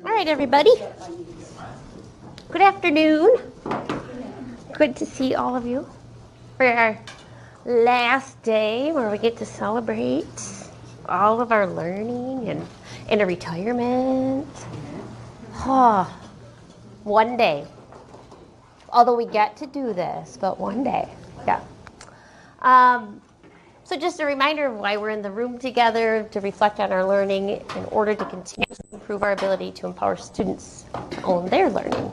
All right, everybody. Good afternoon. Good to see all of you for our last day where we get to celebrate all of our learning and a retirement. Oh, one day. Although we get to do this, but one day. Yeah. So just a reminder of why we're in the room together, to reflect on our learning in order to continue to improve our ability to empower students to own their learning,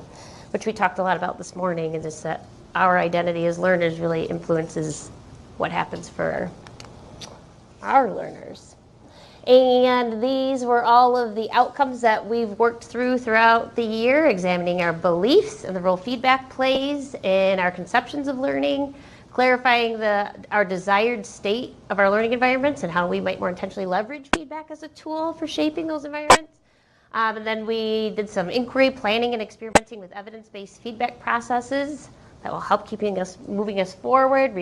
which we talked a lot about this morning, and just that our identity as learners really influences what happens for our learners. And these were all of the outcomes that we've worked throughout the year, examining our beliefs and the role feedback plays in our conceptions of learning, clarifying our desired state of our learning environments and how we might more intentionally leverage feedback as a tool for shaping those environments. And then we did some inquiry, planning, and experimenting with evidence-based feedback processes that will help moving us forward.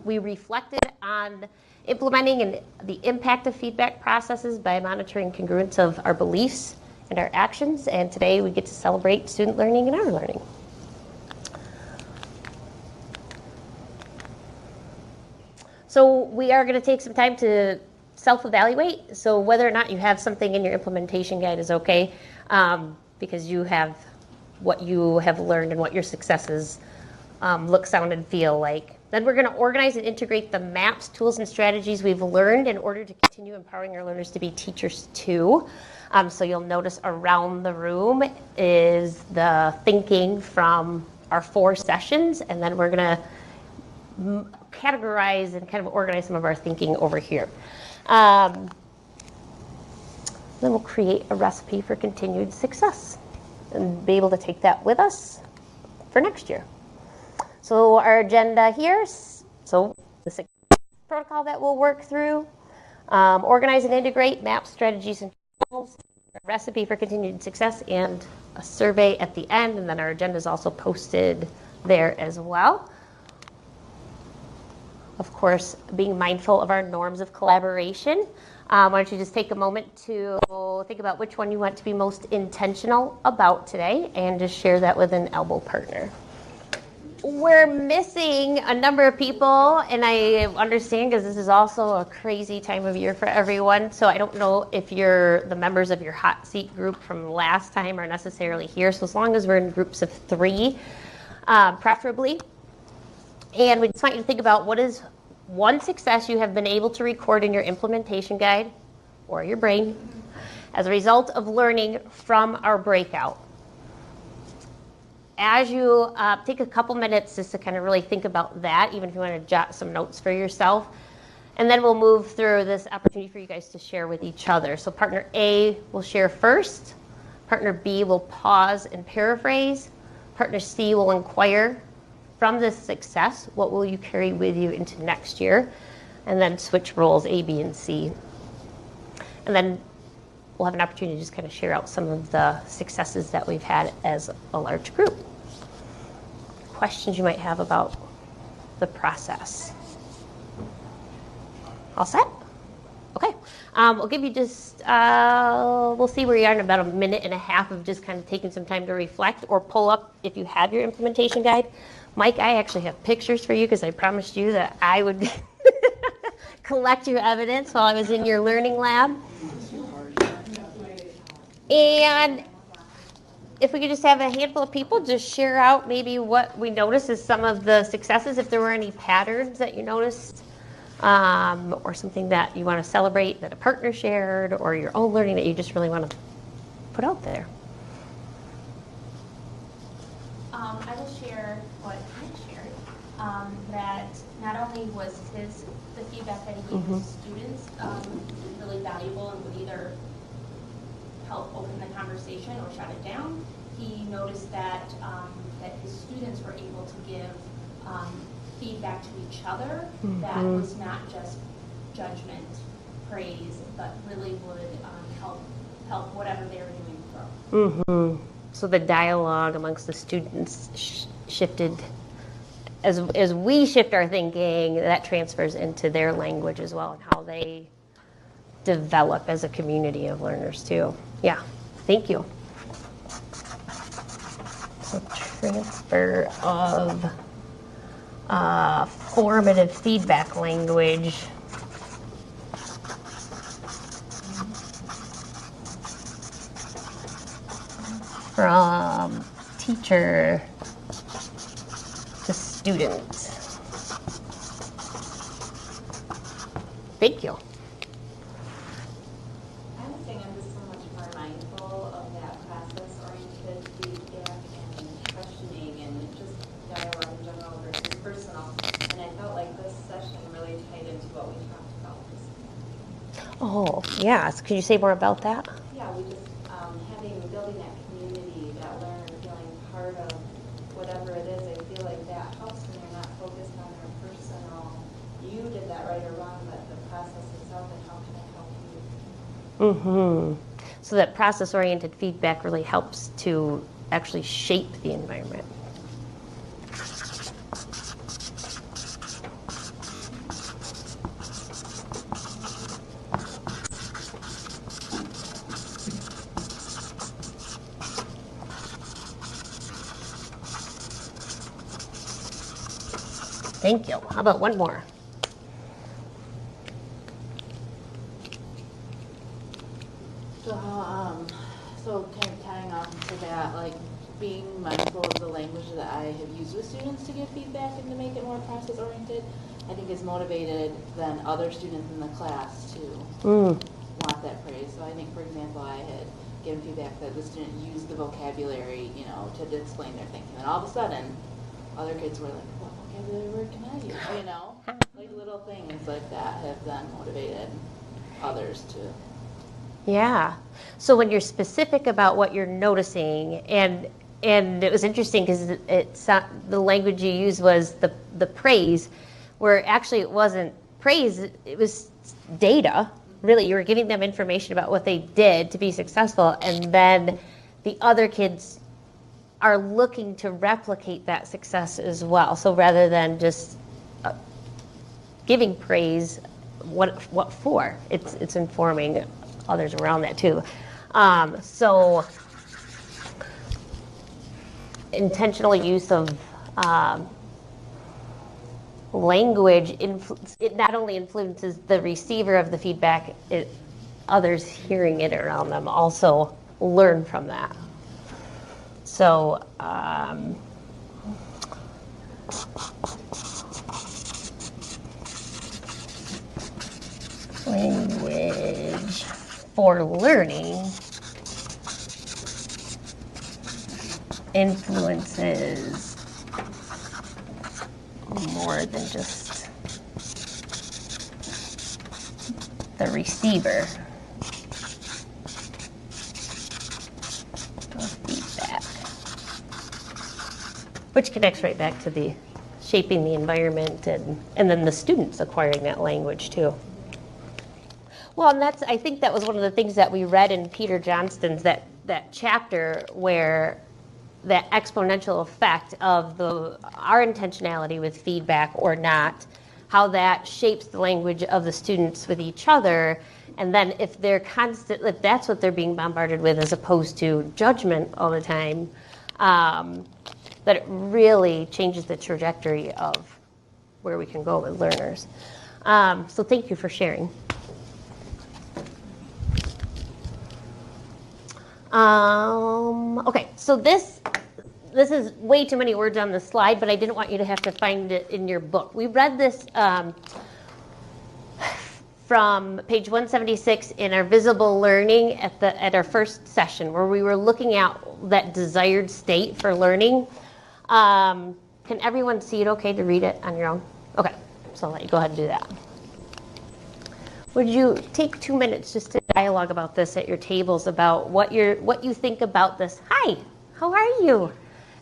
We reflected on implementing and the impact of feedback processes by monitoring congruence of our beliefs and our actions. And today we get to celebrate student learning and our learning. So we are going to take some time to self-evaluate. So whether or not you have something in your implementation guide is okay, because you have what you have learned and what your successes look, sound, and feel like. Then we're going to organize and integrate the maps, tools, and strategies we've learned in order to continue empowering our learners to be teachers too. So you'll notice around the room is the thinking from our 4 sessions, and then we're going to categorize and kind of organize some of our thinking over here. Then we'll create a recipe for continued success and be able to take that with us for next year. So our agenda here, so the success protocol that we'll work through, organize and integrate map, strategies, and tools, a recipe for continued success, and a survey at the end, and then our agenda is also posted there as well. Of course, being mindful of our norms of collaboration. Why don't you just take a moment to think about which one you want to be most intentional about today and just share that with an elbow partner. We're missing a number of people, and I understand because this is also a crazy time of year for everyone. So I don't know if the members of your hot seat group from last time are necessarily here. So as long as we're in groups of 3, preferably. And we just want you to think about what is one success you have been able to record in your implementation guide or your brain as a result of learning from our breakout. As you take a couple minutes just to kind of really think about that, even if you want to jot some notes for yourself, and then we'll move through this opportunity for you guys to share with each other. So partner A will share first, partner B will pause and paraphrase, partner C will inquire, from this success, what will you carry with you into next year? And then switch roles, A, B, and C. And then we'll have an opportunity to just kind of share out some of the successes that we've had as a large group. Questions you might have about the process. All set? Okay. I'll give you just, we'll see where you are in about a minute and a half of just kind of taking some time to reflect or pull up if you have your implementation guide. Mike, I actually have pictures for you because I promised you that I would collect your evidence while I was in your learning lab. And if we could just have a handful of people just share out maybe what we noticed as some of the successes, if there were any patterns that you noticed, or something that you want to celebrate that a partner shared, or your own learning that you just really want to put out there. I will share what Mike shared, that not only was the feedback that he gave his students really valuable and would either help open the conversation or shut it down, he noticed that that his students were able to give feedback to each other that was not just judgment, praise, but really would help whatever they were doing grow. So the dialogue amongst the students shifted. As we shift our thinking, that transfers into their language as well and how they develop as a community of learners too. Yeah, thank you. Transfer of formative feedback language from teacher to student. Thank you. I would think I'm just so much more mindful of that process-oriented feedback and questioning and just dialogue in general versus personal. And I felt like this session really tied into what we talked about this morning. Oh, yes. Could you say more about that? Yeah, we just building that community, that learner feeling part of whatever it is. I feel like that helps when you're not focused on your personal, you did that right or wrong, but the process itself and how can I help you? So that process-oriented feedback really helps to actually shape the environment. Thank you. How about one more? So kind of tying on to that, like being mindful of the language that I have used with students to give feedback and to make it more process oriented, I think has motivated then other students in the class to want that praise. So I think, for example, I had given feedback that the student used the vocabulary, to explain their thinking. And all of a sudden, other kids were like, what vocabulary word can I use? Like little things like that have then motivated others to. Yeah. So when you're specific about what you're noticing, and it was interesting because the language you used was the praise, where actually it wasn't praise, it was data. Really, you were giving them information about what they did to be successful, and then the other kids are looking to replicate that success as well. So rather than just giving praise, what for? It's informing others around that too. So intentional use of language, it not only influences the receiver of the feedback, others hearing it around them also learn from that. So language for learning influences more than just the receiver of feedback, which connects right back to the shaping the environment and then the students acquiring that language too. Well, and I think that was one of the things that we read in Peter Johnston's that chapter where that exponential effect of our intentionality with feedback or not, how that shapes the language of the students with each other, and then if that's what they're being bombarded with as opposed to judgment all the time, that it really changes the trajectory of where we can go with learners. So thank you for sharing. Okay, so this is way too many words on the slide, but I didn't want you to have to find it in your book. We read this from page 176 in our visible learning at our first session, where we were looking at that desired state for learning. Can everyone see it okay to read it on your own? Okay, so I'll let you go ahead and do that. Would you take 2 minutes just to dialogue about this at your tables about what you think about this? Hi, how are you?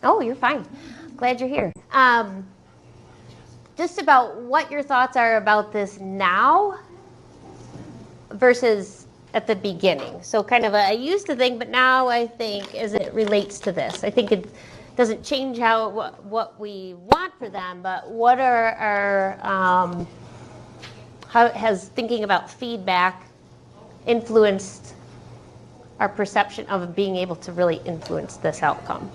Oh, you're fine. Glad you're here. Just about what your thoughts are about this now versus at the beginning. So kind of I used to think, but now I think as it relates to this. I think it doesn't change what we want for them, but what are our how has thinking about feedback influenced our perception of being able to really influence this outcome?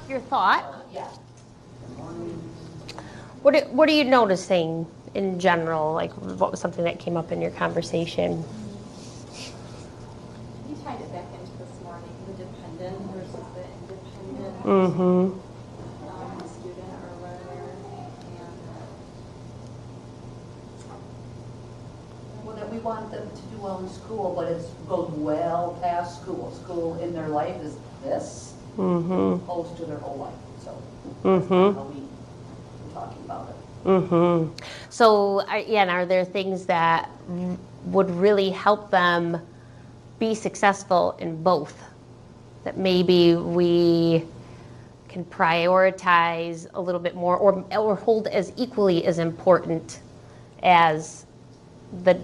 your thought. Yeah. What are you noticing in general? Like, what was something that came up in your conversation? You tied it back into this morning, the dependent versus the independent Mm-hmm. Student or learner. Well, that we want them to do well in school, but it goes well past school. School in their life is this, opposed to their whole life. So that's how we're talking about it. Mm-hmm. So, and are there things that would really help them be successful in both? That maybe we can prioritize a little bit more, or hold as equally as important as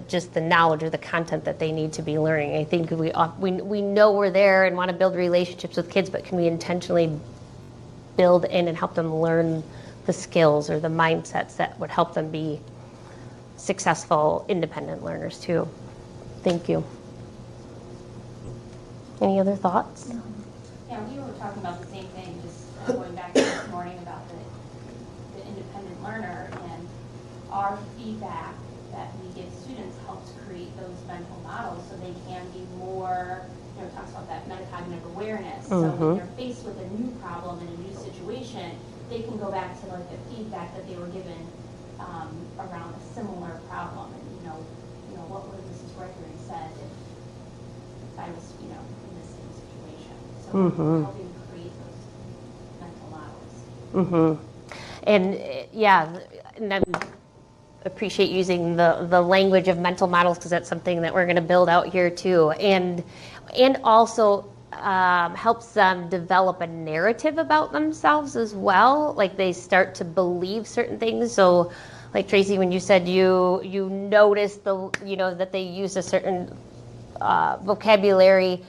just the knowledge or the content that they need to be learning. I think we know we're there and want to build relationships with kids, but can we intentionally build in and help them learn the skills or the mindsets that would help them be successful, independent learners too? Thank you. Any other thoughts? Yeah, we were talking about the same thing, just going back to this morning about the independent learner, and our feedback that we give students helps create those mental models so they can be more, it talks about that metacognitive awareness. So when they're faced with a new problem in a new situation, they can go back to like the feedback that they were given around a similar problem, and what would Mrs. Gregory said if I was in the same situation. So helping create those mental models. And and I appreciate using the language of mental models, because that's something that we're going to build out here too, and also helps them develop a narrative about themselves as well. Like they start to believe certain things. So, like Tracy, when you said you noticed that they use a certain vocabulary,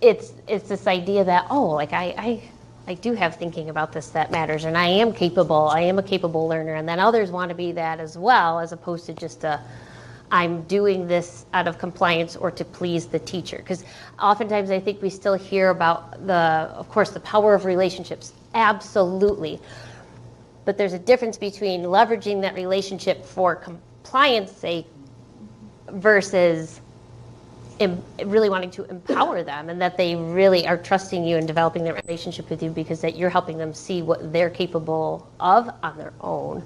it's this idea that I do have thinking about this that matters, and I am a capable learner, and then others want to be that as well, as opposed to just I'm doing this out of compliance or to please the teacher. Because oftentimes I think we still hear about of course, the power of relationships, absolutely. But there's a difference between leveraging that relationship for compliance sake versus really wanting to empower them, and that they really are trusting you and developing their relationship with you because that you're helping them see what they're capable of on their own.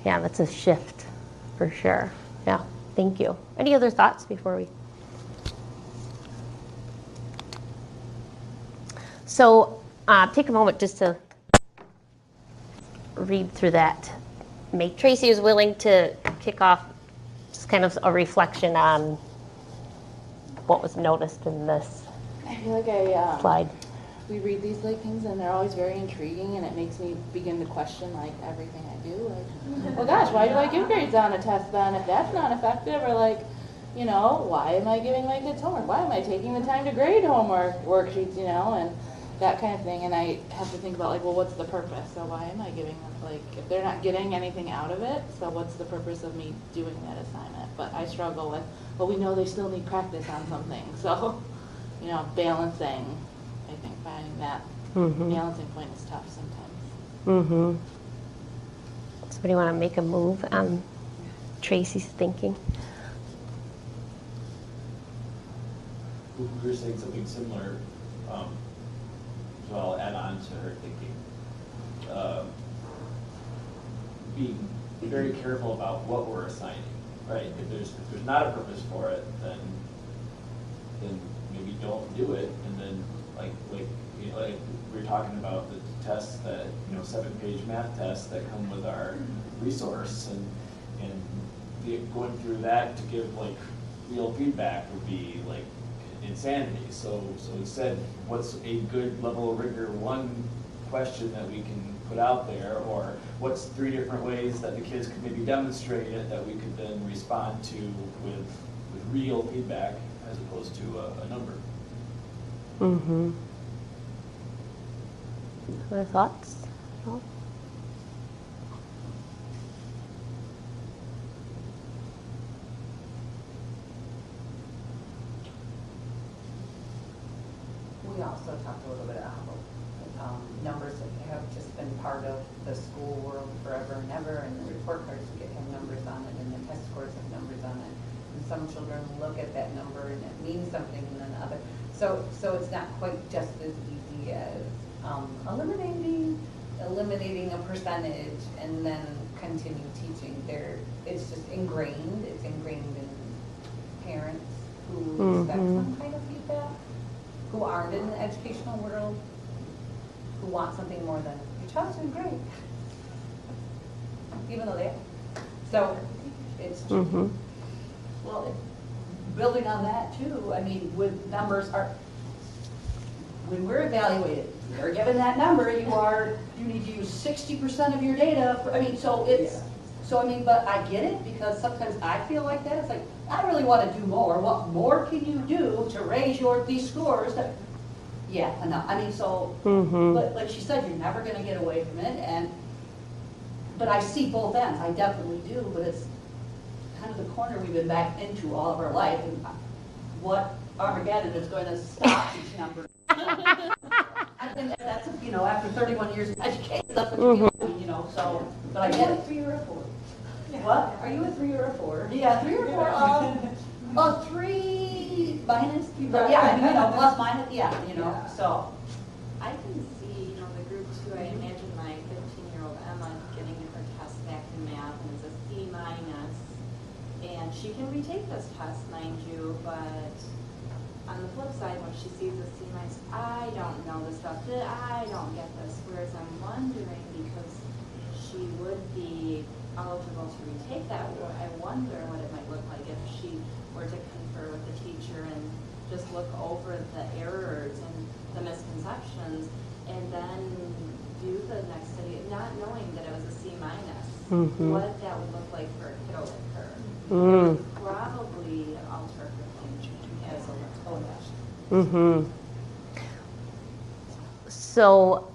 Yeah, that's a shift for sure. Yeah, thank you. Any other thoughts before we? So take a moment just to read through that. Tracy is willing to kick off just kind of a reflection on what was noticed in this I feel like slide. we read these like things and they're always very intriguing, and it makes me begin to question like everything I do. Like, well, gosh, why do I give grades on a test then if that's not effective? Or like, why am I giving my kids homework? Why am I taking the time to grade homework worksheets? And that kind of thing. And I have to think about like, well, what's the purpose? So why am I giving them, like, if they're not getting anything out of it, so what's the purpose of me doing that assignment? But I struggle with, well, we know they still need practice on something. So, balancing, I think finding that balancing point is tough sometimes. Somebody want to make a move on Tracy's thinking? We were saying something similar, so I'll add on to her thinking. Being very careful about what we're assigning, right? If there's not a purpose for it, then maybe don't do it. And then like we're talking about the tests that 7-page math tests that come with our resource, and going through that to give like real feedback would be like insanity. So instead, what's a good level of rigor one question that we can put out there, or what's 3 different ways that the kids could maybe demonstrate it that we could then respond to with real feedback as opposed to a number. Other thoughts? No? We also talked a little bit about numbers that have just been part of the school world forever and ever, and the report cards have numbers on it, and the test scores have numbers on it. And some children look at that number and it means something, and then other. So it's not quite just as easy as eliminating a percentage and then continue teaching. It's just ingrained. It's ingrained in parents who expect some kind of feedback, who aren't in the educational world, who want something more than your child's doing great, even though they are. So it's Well, building on that too, I mean, when we're evaluated, they're given that number, you need to use 60% of your data, but I get it, because sometimes I feel like that, it's like, I really want to do more, what more can you do to raise these scores? Yeah, enough, but like she said, you're never gonna get away from it, but I see both ends, I definitely do, but it's kind of the corner we've been back into all of our life, and what Armageddon is going to stop these numbers. I think that's, after 31 years of education, that's what you feel, so, but I get it. 3 or a 4? What? Are you a 3 or a 4? Yeah, 3 or 4, 3 minus, plus minus, so. I can see, the group too. I imagine my 15-year-old Emma getting her test back in math, and it's a C-, and she can retake this test, mind you, but on the flip side, when she sees a C-, I don't know this stuff, I don't get this, whereas I'm wondering, because she would be eligible to retake that, I wonder what it might look like if she were to confer with the teacher and just look over the errors and the misconceptions, and then do the next study, not knowing that it was a C-, what that would look like for a kiddo like her. It would probably alter her thinking as a So,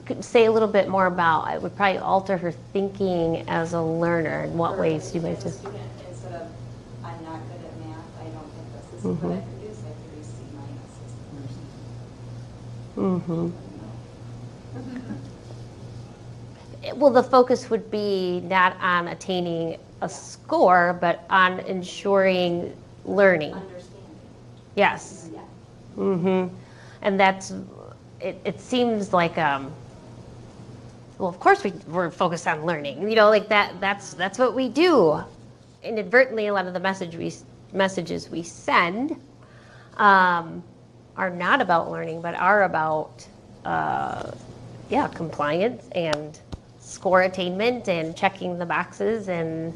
could say a little bit more about, it would probably alter her thinking as a learner. In what ways do you might just? Student, instead of, I'm not good at math, I don't think this is what I produce, I produce C-. Well, the focus would be not on attaining a score, but on ensuring learning. Understanding. Yes. Yeah. And that's, it seems like, well, of course we're focused on learning, like that's what we do. Inadvertently, a lot of the messages we send are not about learning, but are about, compliance and score attainment and checking the boxes, and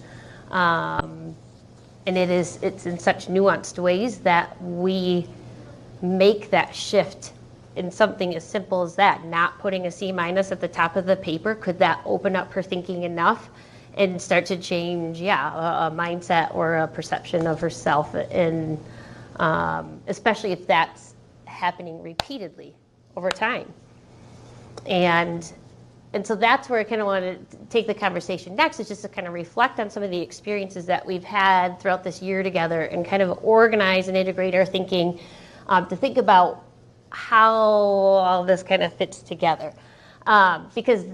it's in such nuanced ways that we make that shift in something as simple as that. Not putting a C- at the top of the paper, could that open up her thinking enough and start to change, a mindset or a perception of herself, and especially if that's happening repeatedly over time. And so that's where I kind of want to take the conversation next, is just to kind of reflect on some of the experiences that we've had throughout this year together, and kind of organize and integrate our thinking to think about how all this kind of fits together. Because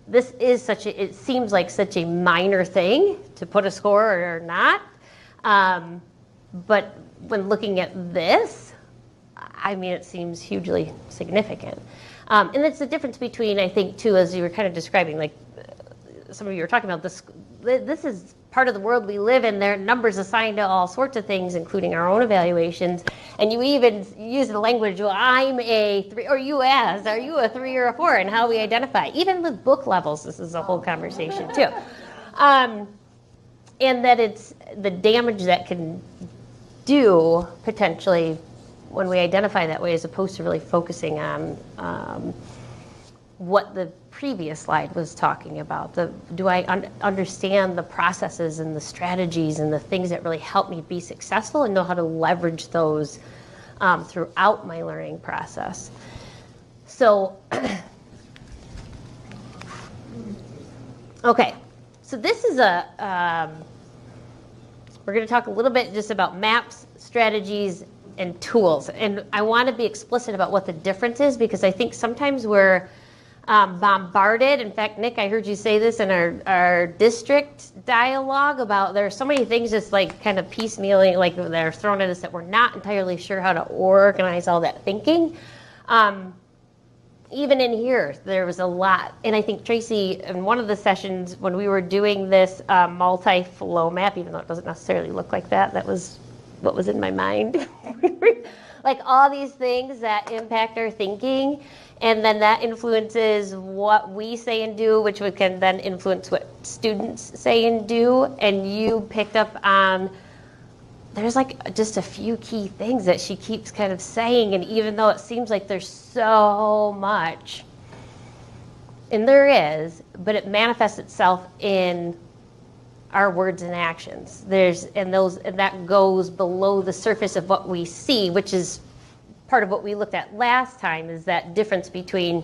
this is it seems like such a minor thing to put a score or not. But when looking at this, it seems hugely significant. And it's the difference between, I think, too, as you were kind of describing, like some of you were talking about, this is part of the world we live in. There are numbers assigned to all sorts of things, including our own evaluations. And you even use the language, well, I'm a 3, or you as, are you a 3 or a 4, and how we identify. Even with book levels, this is a whole conversation, too. And that it's the damage that can do, potentially, when we identify that way, as opposed to really focusing on what the previous slide was talking about. Do I understand the processes and the strategies and the things that really help me be successful, and know how to leverage those throughout my learning process? So, okay, so this is we're going to talk a little bit just about maps, strategies, and tools. And I want to be explicit about what the difference is, because I think sometimes we're bombarded. In fact, Nick, I heard you say this in our district dialogue about there's so many things just like kind of piecemealing, like they're thrown at us that we're not entirely sure how to organize all that thinking. Even in here, there was a lot. And I think Tracy, in one of the sessions when we were doing this multi-flow map, even though it doesn't necessarily look like that, that was what was in my mind. Like all these things that impact our thinking, and then that influences what we say and do, which can then influence what students say and do. And you picked up on, there's like just a few key things that she keeps kind of saying, and even though it seems like there's so much, and there is, but it manifests itself in our words and actions. And that goes below the surface of what we see, which is part of what we looked at last time, is that difference between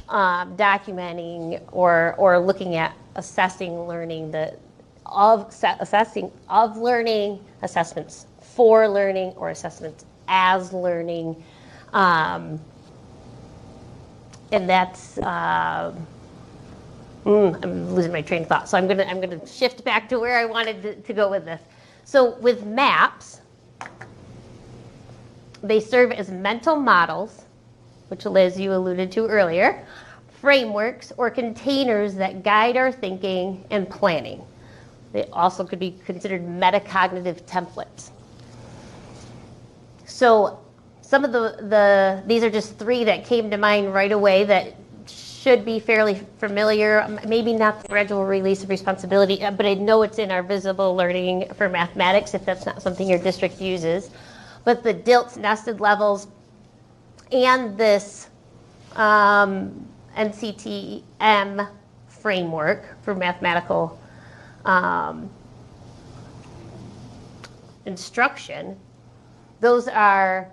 documenting or looking at assessing learning, assessing of learning, assessments for learning, or assessments as learning, and that's I'm losing my train of thought, so I'm gonna shift back to where I wanted to go with this. So with maps, they serve as mental models, which Liz, you alluded to earlier, frameworks or containers that guide our thinking and planning. They also could be considered metacognitive templates. So some of these are just three that came to mind right away that should be fairly familiar. Maybe not the gradual release of responsibility, but I know it's in our visible learning for mathematics if that's not something your district uses. But the DILTs, nested levels, and this NCTM framework for mathematical instruction, those are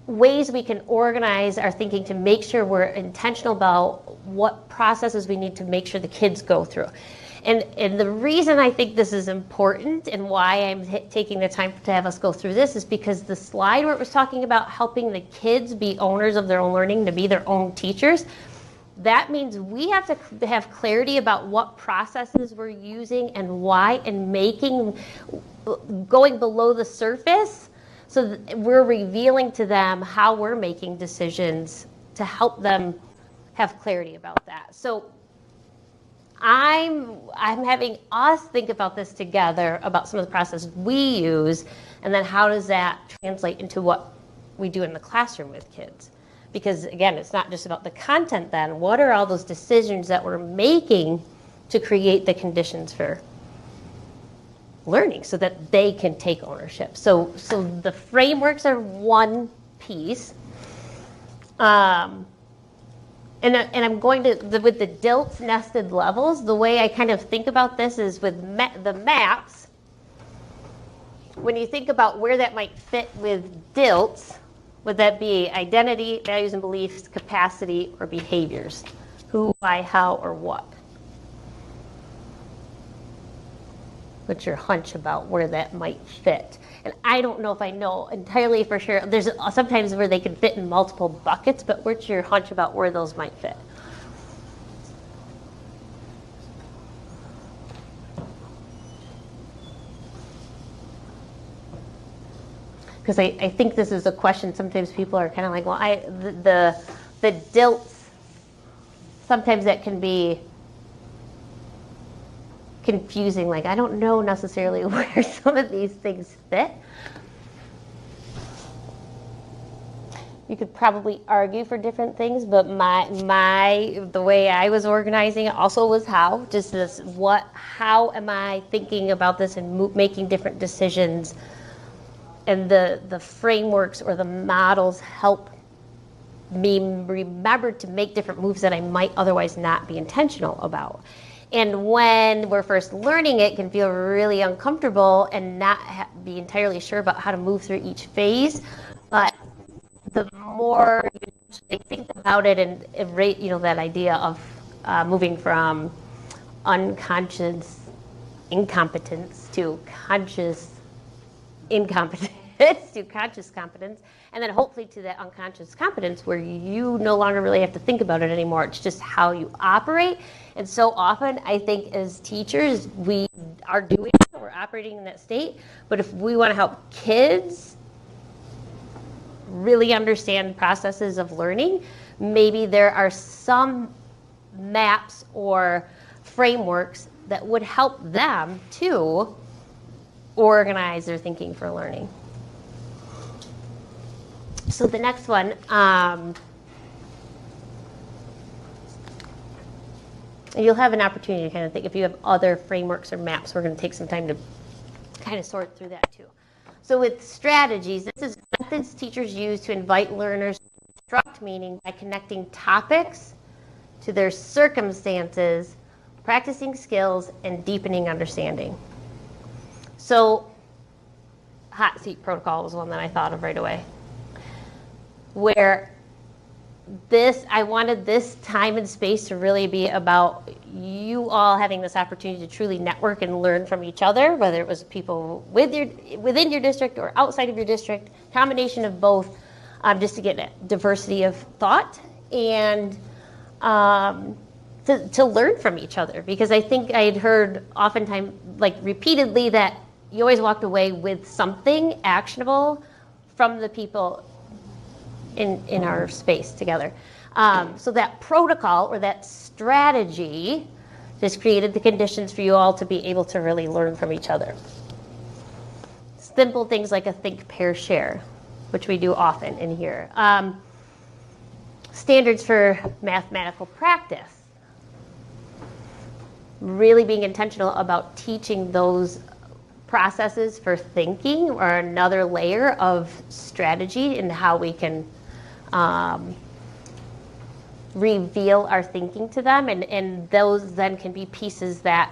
ways we can organize our thinking to make sure we're intentional about what processes we need to make sure the kids go through. And the reason I think this is important and why I'm taking the time to have us go through this is because the slide where it was talking about helping the kids be owners of their own learning, to be their own teachers, that means we have to have clarity about what processes we're using and why, and going below the surface, so that we're revealing to them how we're making decisions to help them have clarity about that. So I'm having us think about this together, about some of the processes we use, and then how does that translate into what we do in the classroom with kids? Because again, it's not just about the content then. What are all those decisions that we're making to create the conditions for learning so that they can take ownership? So the frameworks are one piece. And I'm going to, with the DILTs, nested levels, the way I kind of think about this is with the maps. When you think about where that might fit with DILTs, would that be identity, values and beliefs, capacity, or behaviors? Who, why, how, or what? What's your hunch about where that might fit? And I don't know if I know entirely for sure. There's sometimes where they can fit in multiple buckets, but what's your hunch about where those might fit? Because I think this is a question sometimes people are kind of like, well, the DILTs, sometimes that can be confusing. Like, I don't know necessarily where some of these things fit. You could probably argue for different things, but the way I was organizing it also was how. Just this, how am I thinking about this and making different decisions? And the frameworks or the models help me remember to make different moves that I might otherwise not be intentional about. And when we're first learning it can feel really uncomfortable and not be entirely sure about how to move through each phase. But the more you think about it and that idea of moving from unconscious incompetence to conscious incompetence to conscious competence, and then hopefully to that unconscious competence where you no longer really have to think about it anymore. It's just how you operate. And so often, I think as teachers, we are doing it, we're operating in that state. But if we want to help kids really understand processes of learning, maybe there are some maps or frameworks that would help them to organize their thinking for learning. So the next one, you'll have an opportunity to kind of think if you have other frameworks or maps. We're going to take some time to kind of sort through that too. So with strategies, this is methods teachers use to invite learners to construct meaning by connecting topics to their circumstances, practicing skills, and deepening understanding. So hot seat protocol was one that I thought of right away, where I wanted this time and space to really be about you all having this opportunity to truly network and learn from each other, whether it was people within your district or outside of your district, combination of both, just to get diversity of thought and to learn from each other. Because I think I had heard oftentimes, like repeatedly, that you always walked away with something actionable from the people in our space together. So that protocol or that strategy just created the conditions for you all to be able to really learn from each other. Simple things like a think, pair, share, which we do often in here. Standards for mathematical practice. Really being intentional about teaching those processes for thinking, or another layer of strategy in how we can reveal our thinking to them, and those then can be pieces that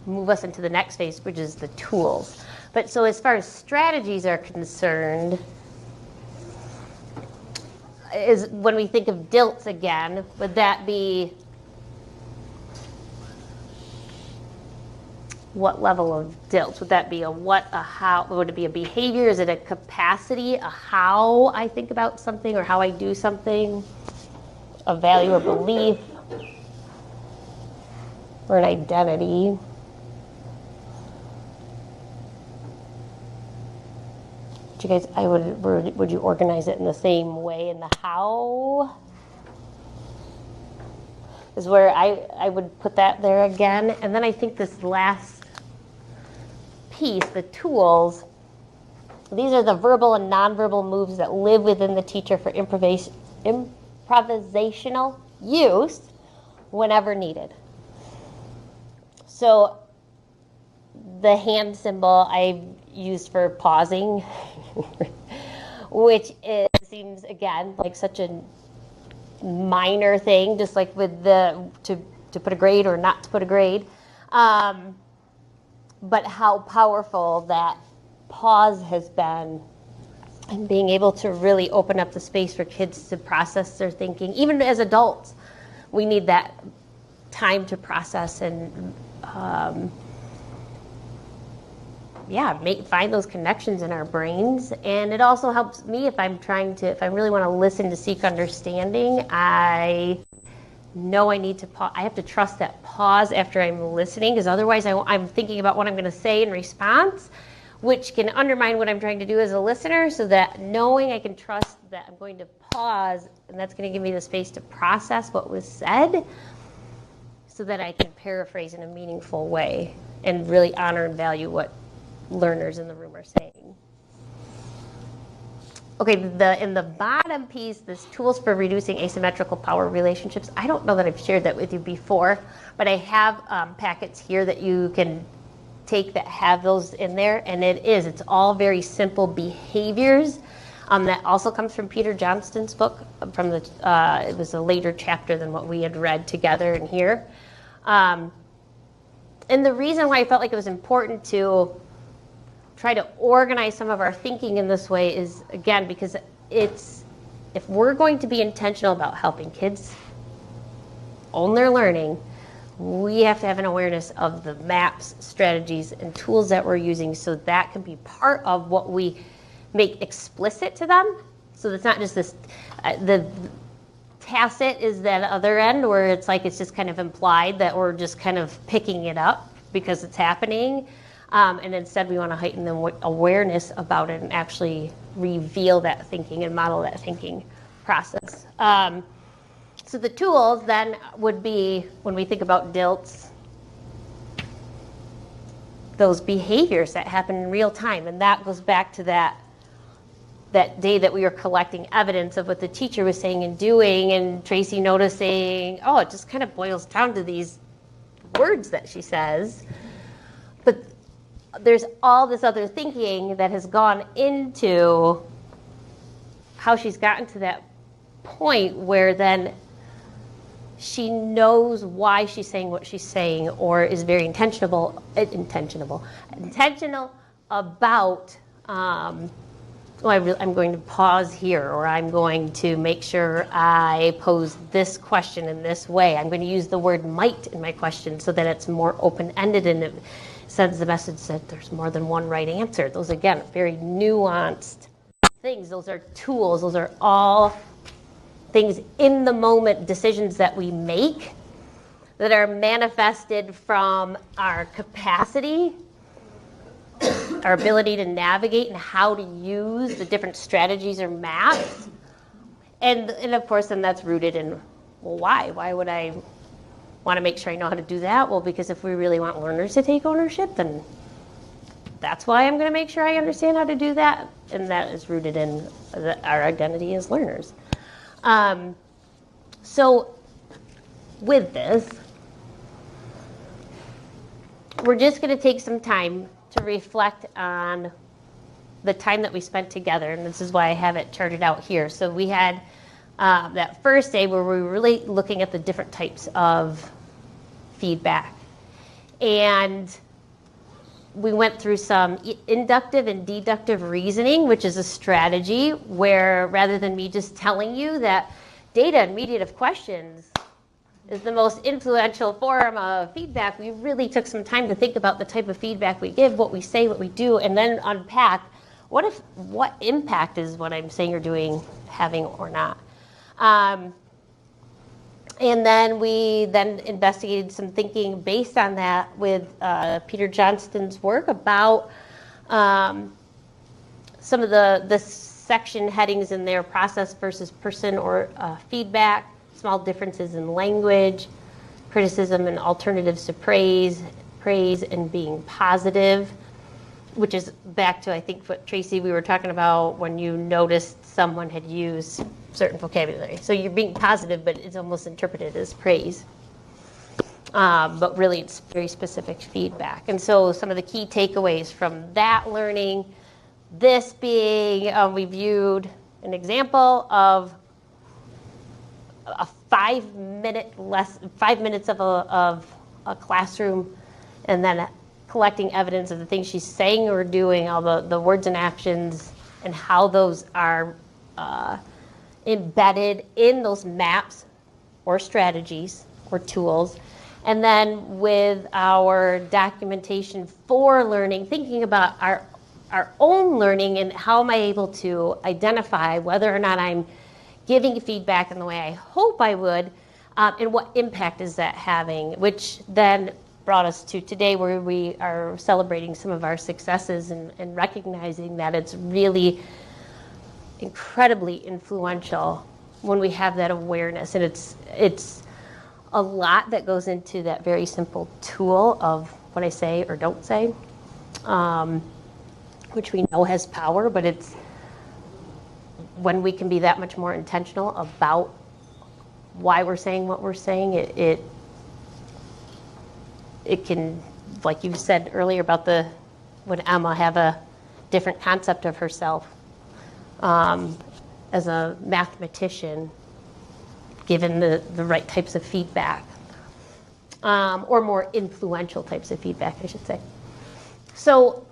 move us into the next phase, which is the tools. But so as far as strategies are concerned, is when we think of DILTs again, would that be what level of DILT? Would that be a what, a how? Would it be a behavior? Is it a capacity, a how I think about something or how I do something? A value or belief? Or an identity? You guys, would you organize it in the same way in the how? Is where I would put that there again. And then I think this last piece, the tools, these are the verbal and nonverbal moves that live within the teacher for improvisational use whenever needed. So the hand symbol I used for pausing, which seems, again, like such a minor thing, just like with the to put a grade or not to put a grade, but how powerful that pause has been, and being able to really open up the space for kids to process their thinking. Even as adults, we need that time to process and find those connections in our brains. And it also helps me if I really want to listen to seek understanding. I know I need to pause. I have to trust that pause after I'm listening, because otherwise I'm thinking about what I'm going to say in response, which can undermine what I'm trying to do as a listener. So that knowing I can trust that I'm going to pause, and that's going to give me the space to process what was said, so that I can paraphrase in a meaningful way and really honor and value what learners in the room are saying. Okay, in the bottom piece, this tools for reducing asymmetrical power relationships. I don't know that I've shared that with you before, but I have packets here that you can take that have those in there, and it's all very simple behaviors. That also comes from Peter Johnston's book. It was a later chapter than what we had read together in here. And the reason why I felt like it was important to try to organize some of our thinking in this way is, again, because if we're going to be intentional about helping kids own their learning, we have to have an awareness of the maps, strategies, and tools that we're using so that can be part of what we make explicit to them. So it's not just this, the tacit is that other end where it's like it's just kind of implied that we're just kind of picking it up because it's happening. And instead we want to heighten the awareness about it and actually reveal that thinking and model that thinking process. So the tools then would be, when we think about DILTs, those behaviors that happen in real time. And that goes back to that day that we were collecting evidence of what the teacher was saying and doing, and Tracy noticing, oh, it just kind of boils down to these words that she says. But there's all this other thinking that has gone into how she's gotten to that point where then she knows why she's saying what she's saying, or is very intentional about, I'm going to pause here, or I'm going to make sure I pose this question in this way. I'm going to use the word might in my question so that it's more open-ended and it sends the message that there's more than one right answer. Those, again, very nuanced things. Those are tools. Those are all things in the moment, decisions that we make that are manifested from our capacity, our ability to navigate and how to use the different strategies or maps. And of course, then that's rooted in, well, why? Why would I want to make sure I know how to do that? Well, because if we really want learners to take ownership, then that's why I'm going to make sure I understand how to do that. And that is rooted in our identity as learners. So with this, we're just going to take some time to reflect on the time that we spent together, and this is why I have it charted out here. So we had that first day where we were really looking at the different types of feedback. And we went through some inductive and deductive reasoning, which is a strategy where rather than me just telling you that data and mediative questions is the most influential form of feedback, we really took some time to think about the type of feedback we give, what we say, what we do, and then unpack what impact is what I'm saying or doing having or not. And then we investigated some thinking based on that with Peter Johnston's work about some of the section headings in there, process versus person or feedback, small differences in language, criticism and alternatives to praise and being positive, which is back to, I think, what Tracy, we were talking about when you noticed someone had used certain vocabulary. So you're being positive, but it's almost interpreted as praise. But really, it's very specific feedback. And so some of the key takeaways from that learning, this being, we viewed an example of a 5 minutes of a classroom, and then collecting evidence of the things she's saying or doing, all the words and actions, and how those are embedded in those maps or strategies or tools. And then with our documentation for learning, thinking about our own learning and how am I able to identify whether or not I'm giving feedback in the way I hope I would, and what impact is that having, which then brought us to today where we are celebrating some of our successes and recognizing that it's really incredibly influential when we have that awareness. And it's a lot that goes into that very simple tool of what I say or don't say, which we know has power, but it's when we can be that much more intentional about why we're saying what we're saying, it can, like you said earlier about would Emma have a different concept of herself as a mathematician, given the right types of feedback, or more influential types of feedback, I should say. So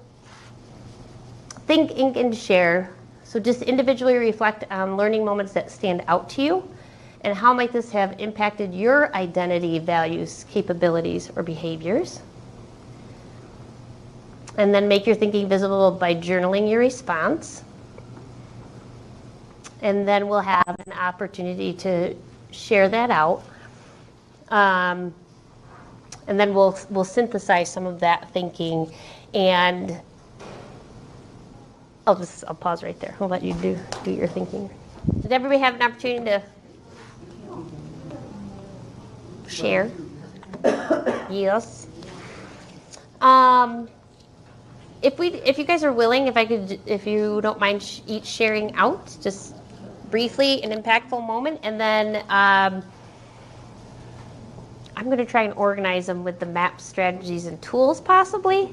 think, ink, and share. So just individually reflect on learning moments that stand out to you And how might this have impacted your identity, values, capabilities, or behaviors? And then make your thinking visible by journaling your response. And then we'll have an opportunity to share that out. And then we'll synthesize some of that thinking, and I'll pause right there. I'll let you do your thinking. Did everybody have an opportunity to share? Yes. If you guys are willing, if you don't mind each sharing out, just briefly, an impactful moment, and then I'm going to try and organize them with the map strategies and tools, possibly,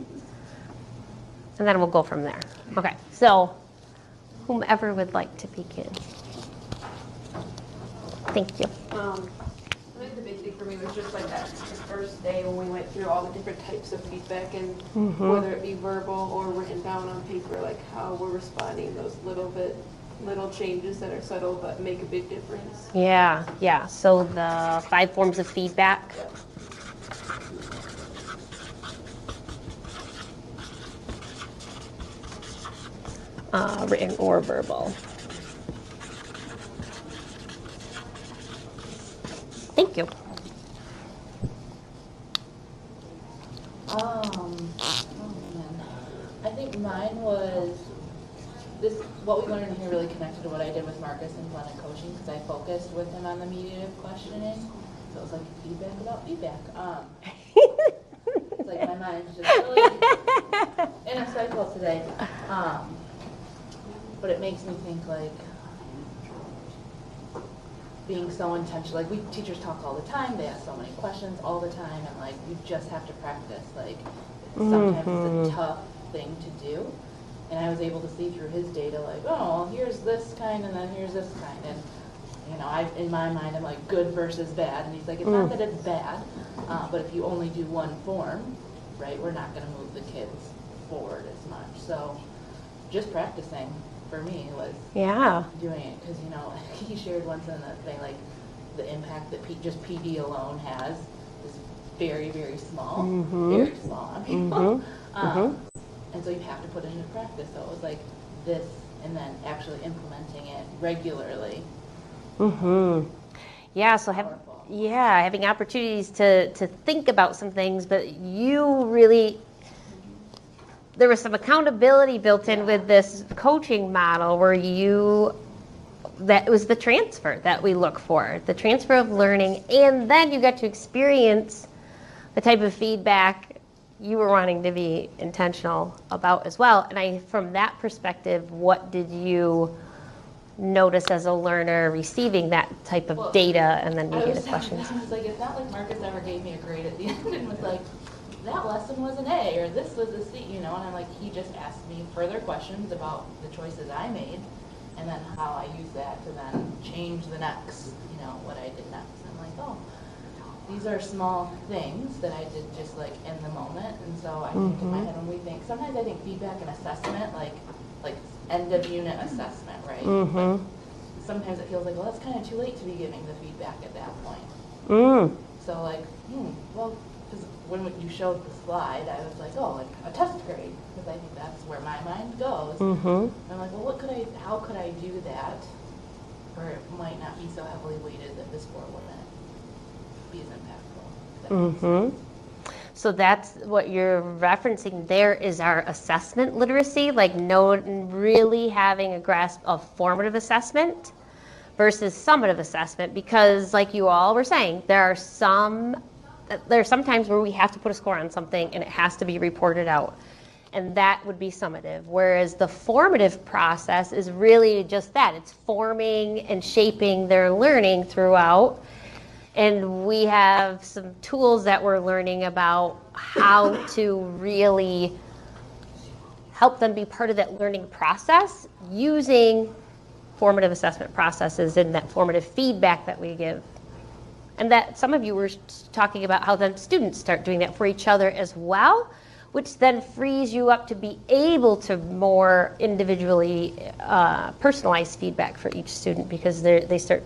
and then we'll go from there. Okay, so whomever would like to begin. Thank you. I think the big thing for me was just like that the first day when we went through all the different types of feedback and whether it be verbal or written down on paper, like how we're responding, those little changes that are subtle but make a big difference. Yeah. So the 5 forms of feedback. Written or verbal. Thank you. Oh man. I think mine was what we learned here really connected to what I did with Marcus in blended coaching, because I focused with him on the mediative questioning. So it was like feedback about feedback. It's like my mind's just really in a cycle today. But it makes me think like being so intentional. Like we teachers talk all the time, they ask so many questions all the time, and like you just have to practice. Like sometimes it's a tough thing to do. And I was able to see through his data, like, oh, well, here's this kind, and then here's this kind, and you know, in my mind, I'm like good versus bad, and he's like, it's not that it's bad, but if you only do one form, right, we're not going to move the kids forward as much. So, just practicing for me was doing it, because you know, he shared once in the thing like the impact that just PD alone has is very, very small, very small on people. And so you have to put it into practice. So it was like this, and then actually implementing it regularly. Yeah, so having opportunities to think about some things, but you really, there was some accountability built in with this coaching model where that was the transfer that we look for, the transfer of learning, and then you got to experience the type of feedback you were wanting to be intentional about as well. And from that perspective, what did you notice as a learner receiving that type of data and then mediative questions? I was like, it's not like Marcus ever gave me a grade at the end and was like, that lesson was an A or this was a C, you know, and I'm like, he just asked me further questions about the choices I made and then how I use that to then change the next, you know, what I did next. I'm like, oh, these are small things that I did just like in the moment. And so I think in my head when we think, sometimes I think feedback and assessment, like end of unit assessment, right? Like, sometimes it feels like, well, that's kind of too late to be giving the feedback at that point. So like, well, because when you showed the slide, I was like, oh, like a test grade, because I think that's where my mind goes. And I'm like, well, how could I do that where it might not be so heavily weighted that this score wouldn't be as impactful? So that's what you're referencing there is our assessment literacy, like really having a grasp of formative assessment versus summative assessment, because like you all were saying, there are some times where we have to put a score on something and it has to be reported out. And that would be summative. Whereas the formative process is really just that. It's forming and shaping their learning throughout. And we have some tools that we're learning about how to really help them be part of that learning process using formative assessment processes and that formative feedback that we give. And that some of you were talking about how then students start doing that for each other as well, which then frees you up to be able to more individually personalize feedback for each student, because they start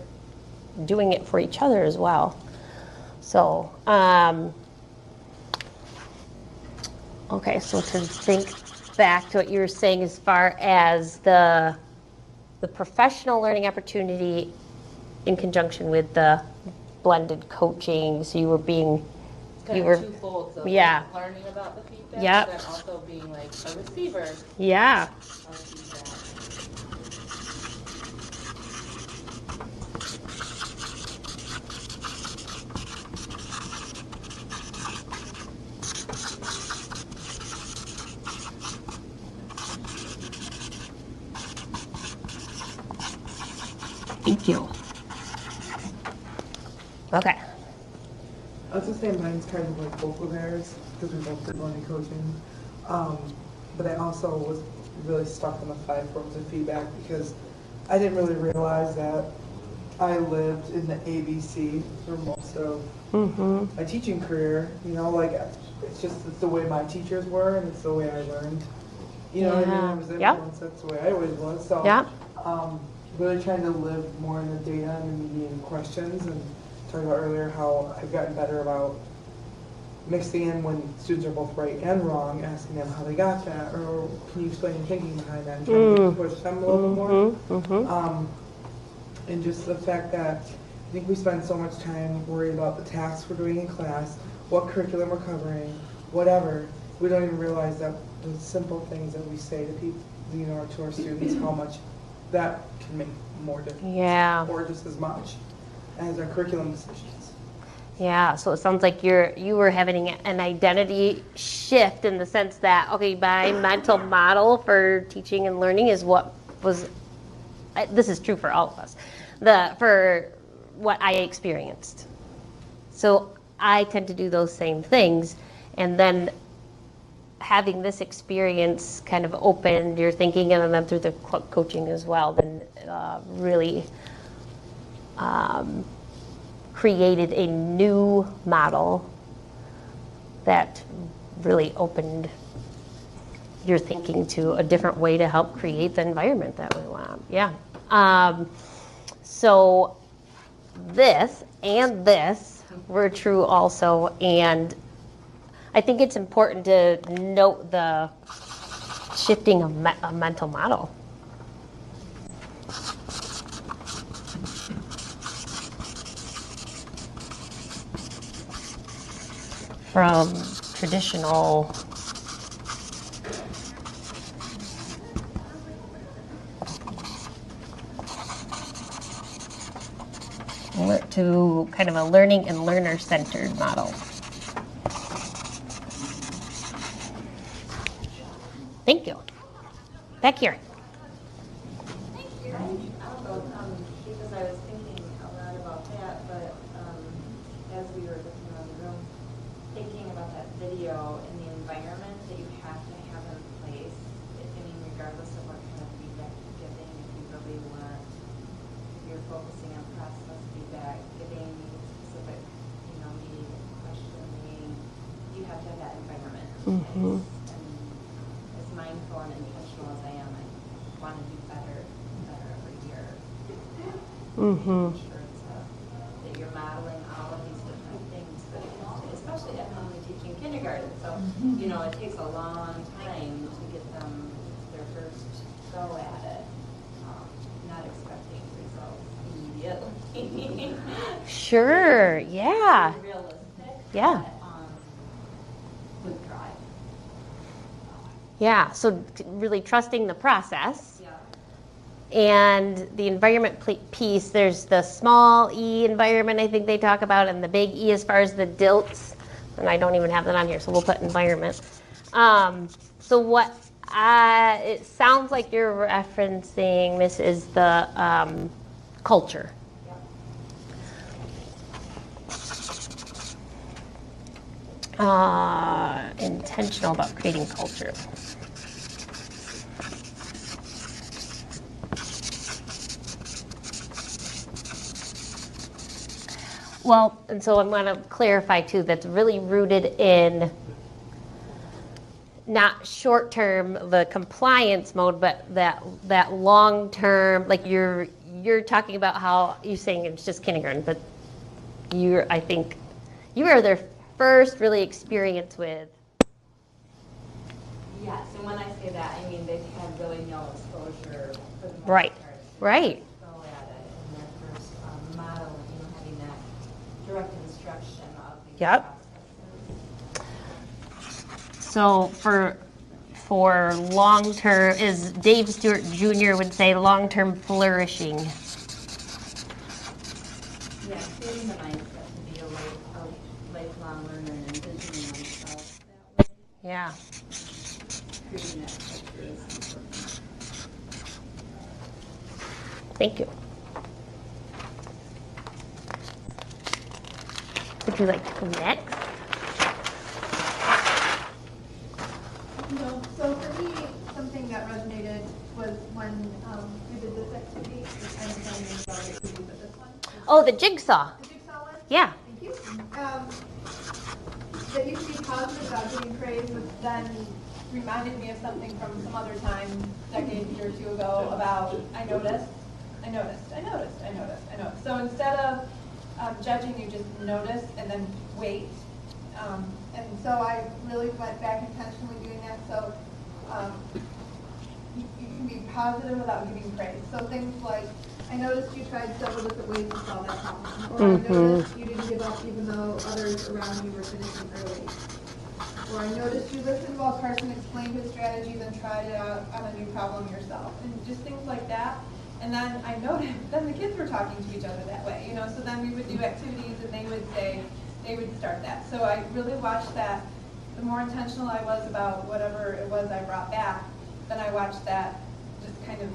doing it for each other as well. So, okay, so to think back to what you were saying as far as the professional learning opportunity in conjunction with the blended coaching, so you were being, Kind you of were, twofold, so yeah. like learning about the feedback, Yep. but then also being like a receiver Yeah. of feedback. Thank you. Okay. I was just saying mine's kind of like both of theirs because we both did learning coaching. But I also was really stuck on the 5 forms of feedback because I didn't really realize that I lived in the ABC for most of my teaching career. You know, like it's the way my teachers were and it's the way I learned. You know what I mean? I was influenced. That's the way I always was. So really trying to live more in the data and the median questions and talking about earlier how I've gotten better about mixing in when students are both right and wrong, asking them how they got that, or can you explain your thinking behind that, and trying to push them a little bit more. And just the fact that I think we spend so much time worried about the tasks we're doing in class, what curriculum we're covering, whatever. We don't even realize that the simple things that we say to people, you know, to our students, how much that can make more difference. Yeah. Or just as much as our curriculum decisions. Yeah, so it sounds like you were having an identity shift in the sense that, okay, my mental model for teaching and learning is what was, this is true for all of us, for what I experienced. So I tend to do those same things, and then having this experience kind of opened your thinking, and then through the coaching as well, then really created a new model that really opened your thinking to a different way to help create the environment that we want. Yeah. So this and this were true also, and I think it's important to note the shifting of a mental model. From traditional to kind of a learning and learner-centered model. Thank you. Back here. Because I was thinking a lot about that, but as we were looking around the room, thinking about that video and the environment that you have to have in place, I mean, regardless of what kind of feedback you're giving, if you really want, if you're focusing on process feedback, giving specific, need questioning, you have to have that environment in place. And as mindful and intentional as I am, I want to do better every year. Making sure that you're modeling all of these different things, but especially I'm only teaching kindergarten, so it takes a long time to get them their first go at it. Not expecting results immediately. Sure. Yeah. Realistic. Yeah. But, with drive. Yeah. So really trusting the process. Yeah. And the environment piece, there's the small E environment I think they talk about, and the big E as far as the DILTs, and I don't even have that on here, so we'll put environment. So what it sounds like you're referencing, Miss, is the culture. Intentional about creating culture. Well, and so I want to clarify too, that's really rooted in not short-term, the compliance mode, but that long-term, like you're talking about how you're saying it's just kindergarten, but I think you are their first really experience with. Yes, and when I say that, I mean they've had really no exposure for the most Right. part. Right. Go at it in their first model, having that direct instruction of these Yep. processes. So for long-term, as Dave Stewart Jr. would say, long-term flourishing. Yeah, creating the mindset to be a lifelong learner and envisioning themselves that way. Yeah. Creating that culture is important. Thank you. Would you like to go next? No. So for me, something that resonated was when we did this activity. I don't know the other activity, but this one. Oh, the jigsaw. The jigsaw one? Yeah. Thank you. That you can be positive about getting praise, which then reminded me of something from some other time, decade or two ago, about I noticed. So instead of judging, you just notice and then wait. And so I really went back intentionally doing that. So you can be positive without giving praise. So things like, I noticed you tried several different ways to solve that problem. Or I noticed you didn't give up even though others around you were finishing early. Or I noticed you listened while Carson explained his strategies and tried it out on a new problem yourself. And just things like that. And then I noticed, then the kids were talking to each other that way, So then we would do activities and they would start that. So I really watched that. The more intentional I was about whatever it was I brought back, then I watched that just kind of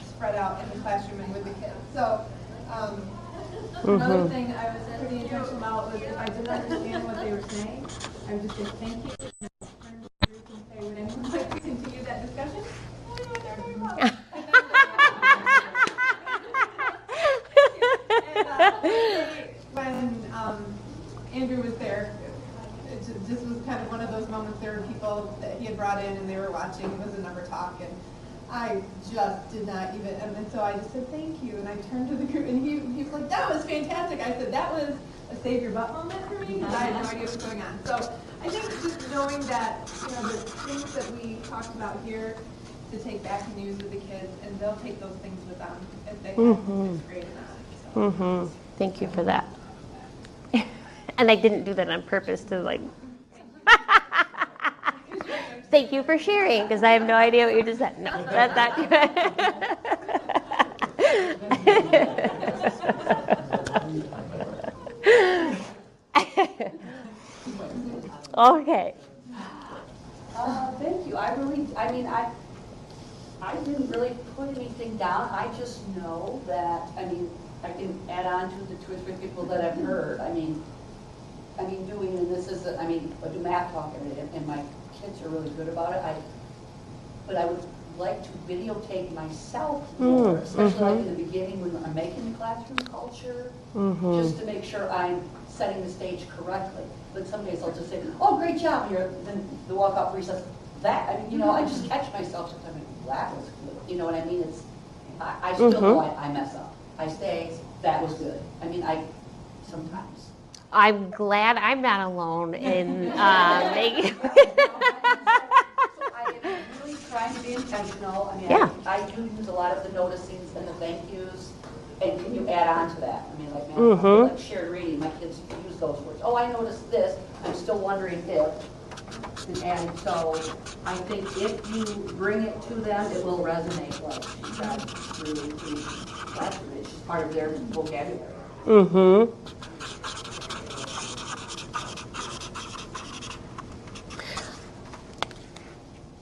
spread out in the classroom and with the kids. So another thing I was pretty intentional about was if I didn't understand what they were saying, I would just say thank you. And turn to the group and say, would anyone like to continue that discussion? I don't know what they're talking about. When Andrew was there, this was kind of one of those moments. There were people that he had brought in and they were watching. It was a number talk, and I just did not even. And so I just said thank you, and I turned to the group, and he was like, "That was fantastic." I said, "That was a save your butt moment for me because I had no idea what was going on." So I think just knowing that the things that we talked about here to take back and use with the kids, and they'll take those things with them as they have sixth grade and on. So. Thank you for that. And I didn't do that on purpose to thank you for sharing, because I have no idea what you just said. No, that's not Okay. Thank you. I didn't really put anything down. I just know that, I can add on to the 2 or 3 people that I've heard. Doing, and this is, I do math talk and my kids are really good about it. But I would like to videotape myself more, especially like in the beginning when I'm making the classroom culture, just to make sure I'm setting the stage correctly. But some days I'll just say, "Oh, great job!" Then the walk off recess. I just catch myself sometimes. That was good. You know what I mean? I still know I mess up. I say that was good. Sometimes. I'm glad I'm not alone in making. So I am really trying to be intentional. Yeah. I do use a lot of the noticings and the thank yous. And can you add on to that? Like shared reading, my kids use those words. Oh, I noticed this. I'm still wondering if. And so I think if you bring it to them, it will resonate like she said through the classroom. It's just part of their vocabulary.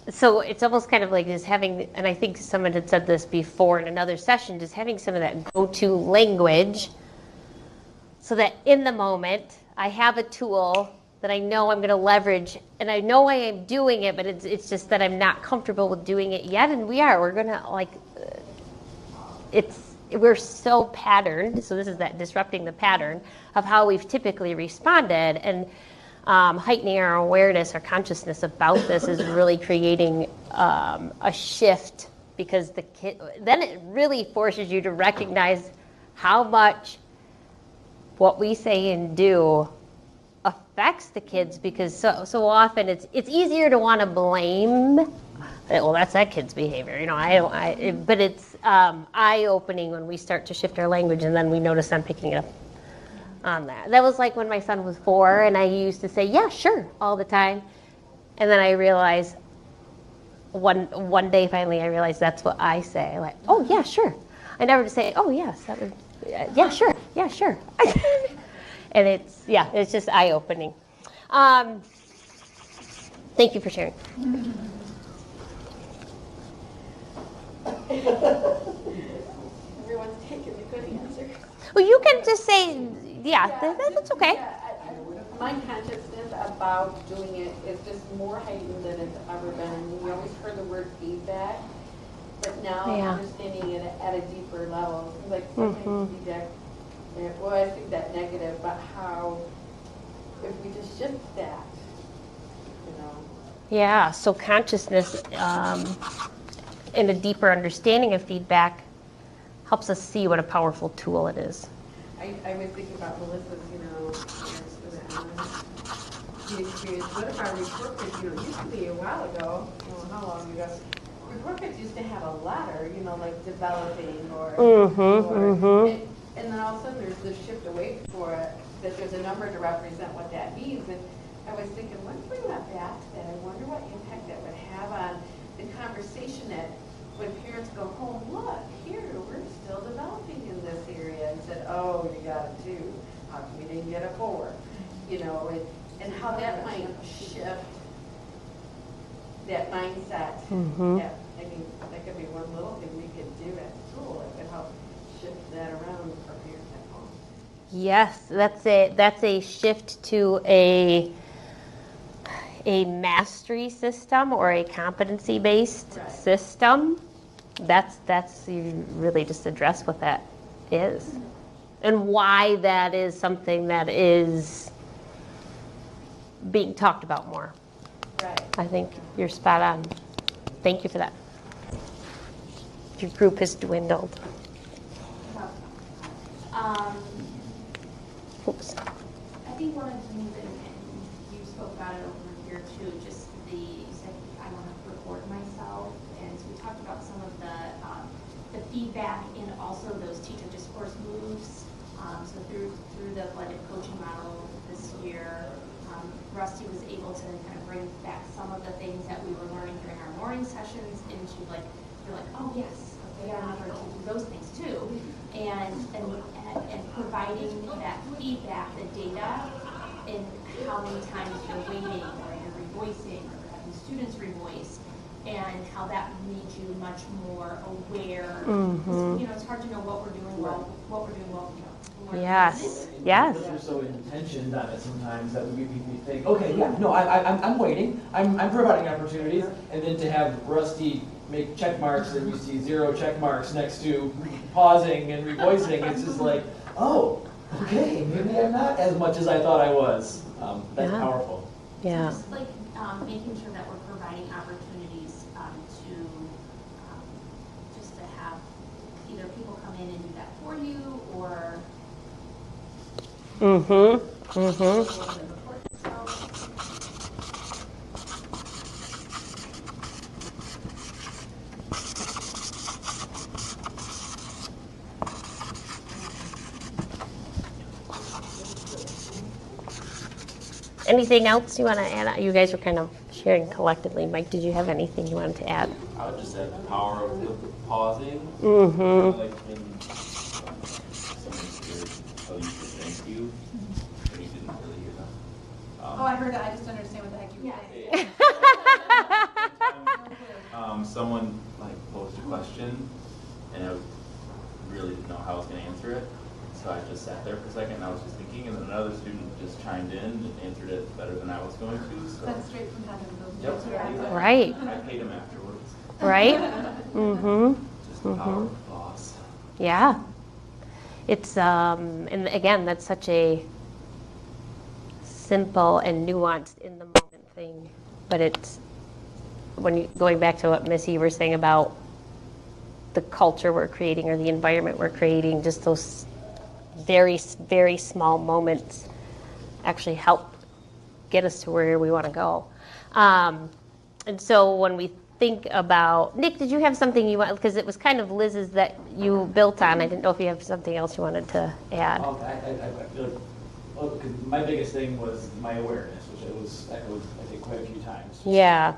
So it's almost kind of like just having, and I think someone had said this before in another session, just having some of that go-to language so that in the moment I have a tool that I know I'm going to leverage, and I know I am doing it, but it's just that I'm not comfortable with doing it yet, and we're going to we're so patterned, so this is that disrupting the pattern of how we've typically responded, and heightening our awareness or consciousness about this is really creating a shift because the kid, then it really forces you to recognize how much what we say and do affects the kids, because so often it's easier to want to blame. Well, that's that kid's behavior, you know. But it's eye-opening when we start to shift our language, and then we notice I'm picking it up on that. That was like when my son was 4, and I used to say, "Yeah, sure," all the time, and then I realized one day finally I realized that's what I say. Like, "Oh yeah, sure." I never say, "Oh yes, that would, yeah, sure, yeah, sure." And it's just eye-opening. Thank you for sharing. Everyone's taking the good answer. Well, you can just say, that's okay. My consciousness about doing it is just more heightened than it's ever been. We always heard the word feedback, but now I'm understanding it at a deeper level. Like sometimes feedback, well, I think that negative, but how if we just shift that, you know. Yeah, so consciousness and a deeper understanding of feedback helps us see what a powerful tool it is. I was thinking about Melissa's, the experience. What if our report cards, used to be a while ago, how long ago, report cards used to have a letter, like developing or, and then all of a sudden there's this shift away for it, that there's a number to represent what that means. And I was thinking, what if we went back to that? I wonder what impact that would have on the conversation that when parents go home, look, here, we're still developing in this area, and said, oh, you got a 2. How come you didn't get a 4? And how that might shift that mindset. That could be one little thing we could do at school. It could help shift that around for parents at home. Yes, that's a shift to a mastery system or a competency-based system. That's you really just address what that is and why that is something that is being talked about more. Right. I think you're spot on. Thank you for that. Your group has dwindled. Oops. I think one of the things, and you spoke about it over here too, just you said I want to record myself, and so we talked about some of the feedback and also those teacher discourse moves. So through the blended coaching model this year, Rusty was able to kind of bring back some of the things that we were learning during our morning sessions into you're like, oh yes, okay, I remember to do those things too, and providing that feedback, the data, and how many times you're waiting or you're revoicing or having students revoice, and how that made you much more aware. It's hard to know what we're doing well, Yes. We're so intentioned on it sometimes that we think, okay, yeah, no, I'm waiting, I'm providing opportunities, and then to have Rusty make check marks and you see 0 check marks next to pausing and revoicing, it's just like, oh, okay, maybe I'm not as much as I thought I was. That's powerful. Yeah. So just making sure that we're providing opportunities to just to have either people come in and do that for you or Anything else you want to add? You guys were kind of sharing collectively. Mike, did you have anything you wanted to add? I would just add the power of the pausing. Like when someone tell you to thank you, but you didn't really hear them. I heard it. I just don't understand what the heck you were saying. Someone posed a question, and I really didn't know how I was going to answer it. So I just sat there for a second, and I was just thinking, and then another student just chimed in and answered it better than I was going to. So. That's straight from heaven. Yep. Exactly. Right. I paid him afterwards. Right? Just the power of the boss. Yeah. It's, and again, that's such a simple and nuanced in the moment thing. But it's, when you, going back to what Missy were saying about the culture we're creating or the environment we're creating, just those very, very small moments actually help get us to where we want to go. And so when we think about, Nick, did you have something you want, because it was kind of Liz's that you built on. I didn't know if you have something else you wanted to add. I feel like, well, 'cause my biggest thing was my awareness, which it was echoed, I think, quite a few times. Yeah.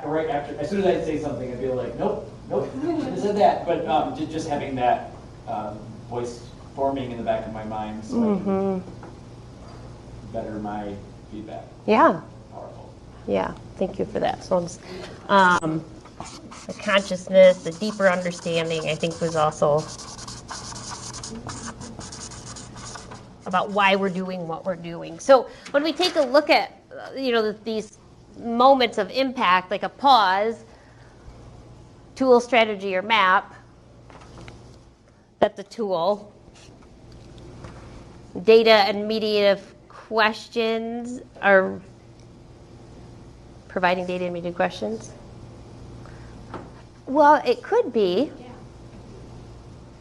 Right after, as soon as I'd say something, I'd be like, nope, shouldn't have said that. But just having that voice forming in the back of my mind so I can better my feedback. Yeah. Powerful. Yeah, thank you for that. So the consciousness, the deeper understanding, I think was also about why we're doing what we're doing. So when we take a look at, these moments of impact, like a pause, tool, strategy, or map, that's a tool. Data and mediative questions are providing data and mediative questions. Well, it could be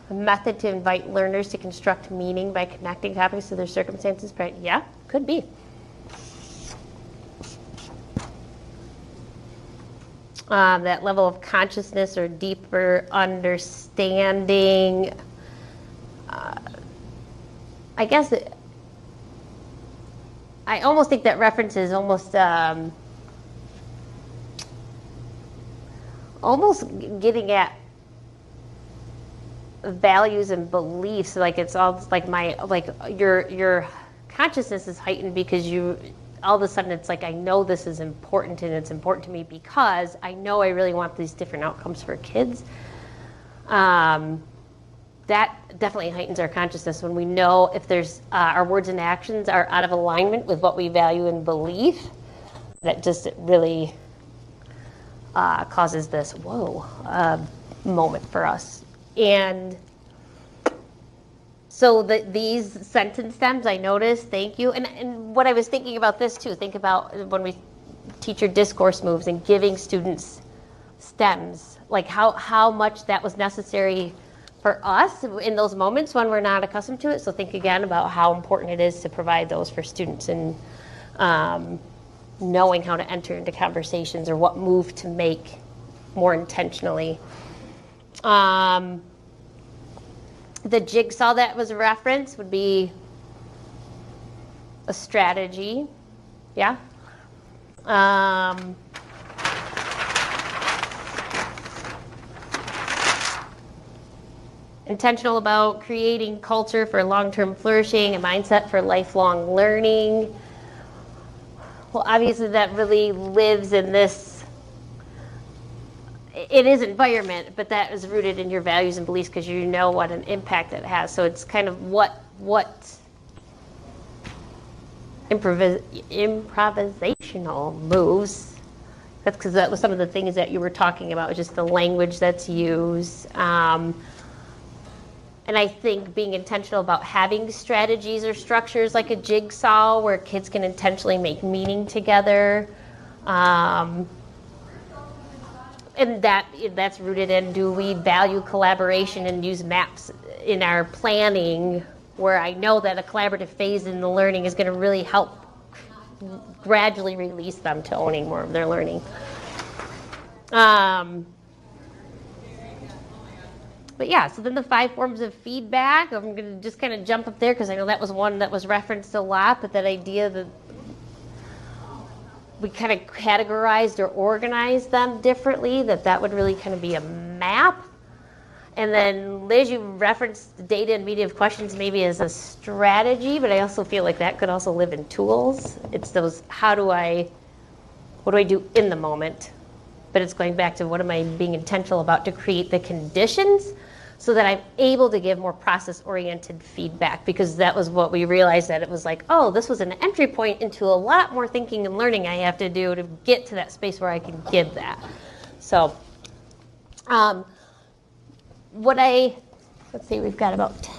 a method to invite learners to construct meaning by connecting topics to their circumstances. Yeah, could be. That level of consciousness or deeper understanding. I guess I almost think that reference is almost getting at values and beliefs. Like it's all like your consciousness is heightened because you all of a sudden it's like, I know this is important and it's important to me because I know I really want these different outcomes for kids. That definitely heightens our consciousness when we know if there's our words and actions are out of alignment with what we value and believe. That just really causes this whoa moment for us. And so these sentence stems, I noticed, thank you. And what I was thinking about this too, think about when we teach your discourse moves and giving students stems, like how much that was necessary for us in those moments when we're not accustomed to it. So think again about how important it is to provide those for students and knowing how to enter into conversations or what move to make more intentionally. The jigsaw that was a reference would be a strategy. Yeah. Intentional about creating culture for long-term flourishing, a mindset for lifelong learning. Well, obviously that really lives in this, it is environment, but that is rooted in your values and beliefs because you know what an impact it has. So it's kind of what improvisational moves. That's because that was some of the things that you were talking about, just the language that's used. And I think being intentional about having strategies or structures like a jigsaw where kids can intentionally make meaning together. And that's rooted in, do we value collaboration and use maps in our planning where I know that a collaborative phase in the learning is going to really help gradually release them to owning more of their learning. But yeah, so then the 5 forms of feedback, I'm going to just kind of jump up there because I know that was one that was referenced a lot, but that idea that we kind of categorized or organized them differently, that would really kind of be a map. And then Liz, you referenced the data and mediative questions maybe as a strategy, but I also feel like that could also live in tools. It's those, what do I do in the moment? But it's going back to what am I being intentional about to create the conditions so that I'm able to give more process-oriented feedback, because that was what we realized, that it was like, oh, this was an entry point into a lot more thinking and learning I have to do to get to that space where I can give that. So let's see, we've got about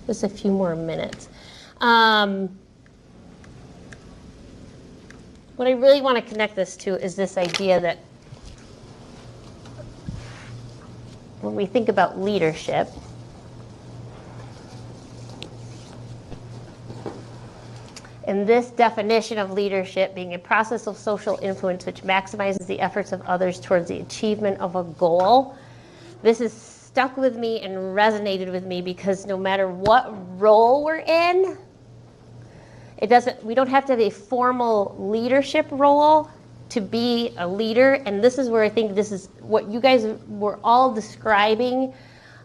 just a few more minutes. What I really want to connect this to is this idea that when we think about leadership, and this definition of leadership being a process of social influence which maximizes the efforts of others towards the achievement of a goal, this has stuck with me and resonated with me because no matter what role we're in, we don't have to have a formal leadership role to be a leader. And this is where I think this is what you guys were all describing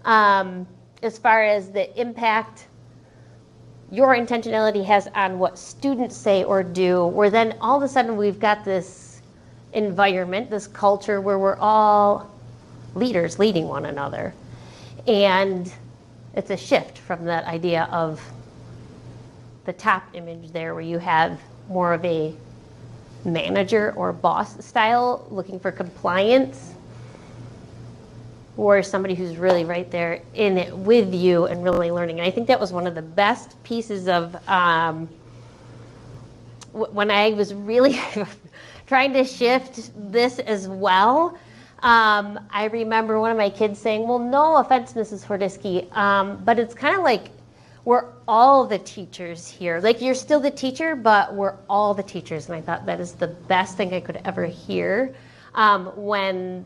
as far as the impact your intentionality has on what students say or do, where then all of a sudden we've got this environment, this culture where we're all leaders leading one another. And it's a shift from that idea of the top image there where you have more of a manager or boss style looking for compliance, or somebody who's really right there in it with you and really learning. And I think that was one of the best pieces of when I was really trying to shift this as well. I remember one of my kids saying, well, no offense, Mrs. Horodyski, but it's kind of like we're all the teachers here. Like, you're still the teacher, but we're all the teachers. And I thought that is the best thing I could ever hear when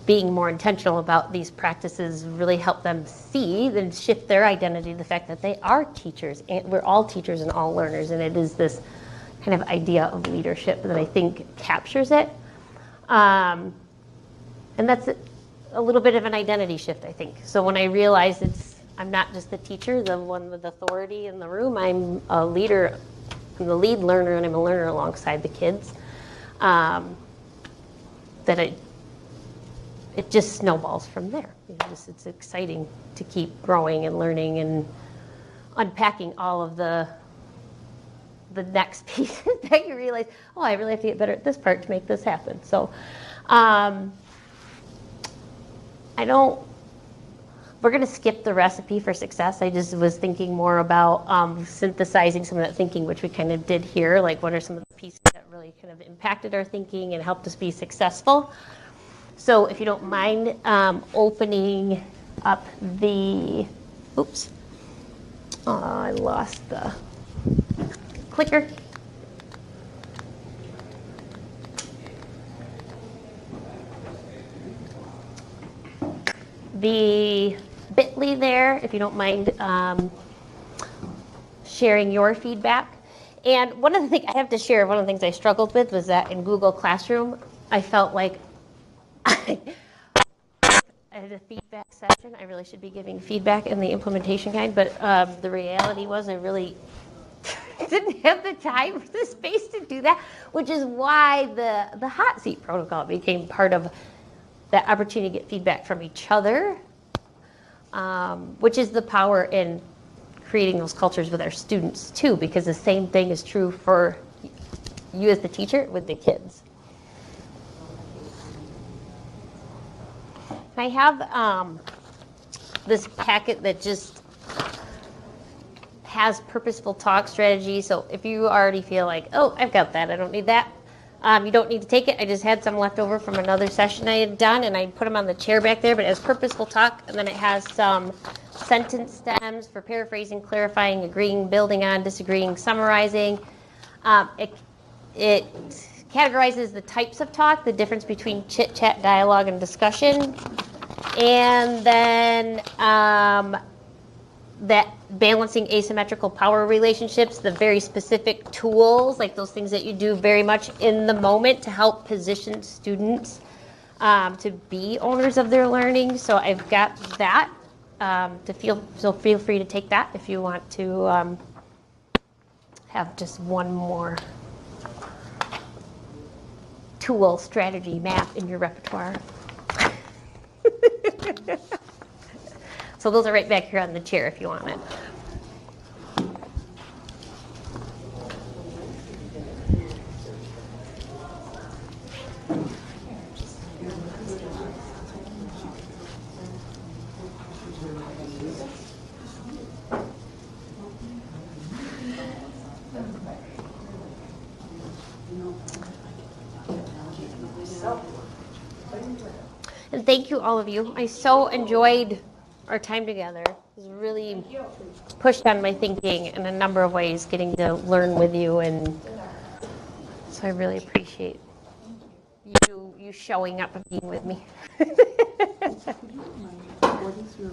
being more intentional about these practices really help them see and shift their identity, the fact that they are teachers. And we're all teachers and all learners. And it is this kind of idea of leadership that I think captures it. And that's a little bit of an identity shift, I think. So when I realized I'm not just the teacher, the one with authority in the room, I'm a leader, I'm the lead learner, and I'm a learner alongside the kids, that it just snowballs from there. It's exciting to keep growing and learning and unpacking all of the next pieces that you realize, oh, I really have to get better at this part to make this happen. So we're going to skip the recipe for success. I just was thinking more about synthesizing some of that thinking, which we kind of did here. Like, what are some of the pieces that really kind of impacted our thinking and helped us be successful? So if you don't mind opening up oops. Oh, I lost the clicker. The bit.ly there, if you don't mind sharing your feedback. And one of the things I have to share, one of the things I struggled with was that in Google Classroom, I felt like I had a feedback session. I really should be giving feedback in the implementation guide, but the reality was I really didn't have the time or the space to do that, which is why the hot seat protocol became part of that opportunity to get feedback from each other, which is the power in creating those cultures with our students too, because the same thing is true for you as the teacher with the kids. I have this packet that just has purposeful talk strategy. So if you already feel like, oh, I've got that, I don't need that, you don't need to take it. I just had some left over from another session I had done, and I put them on the chair back there. But it has purposeful talk, and then it has some sentence stems for paraphrasing, clarifying, agreeing, building on, disagreeing, summarizing. It categorizes the types of talk, the difference between chit chat, dialogue, and discussion. And then that balancing asymmetrical power relationships, the very specific tools, like those things that you do very much in the moment to help position students to be owners of their learning. So I've got that so feel free to take that if you want to have just one more tool, strategy, map in your repertoire. So those are right back here on the chair if you want it. And thank you, all of you. I so enjoyed our time together. It was really pushed on my thinking in a number of ways, getting to learn with you, and so I really appreciate you showing up and being with me. What is your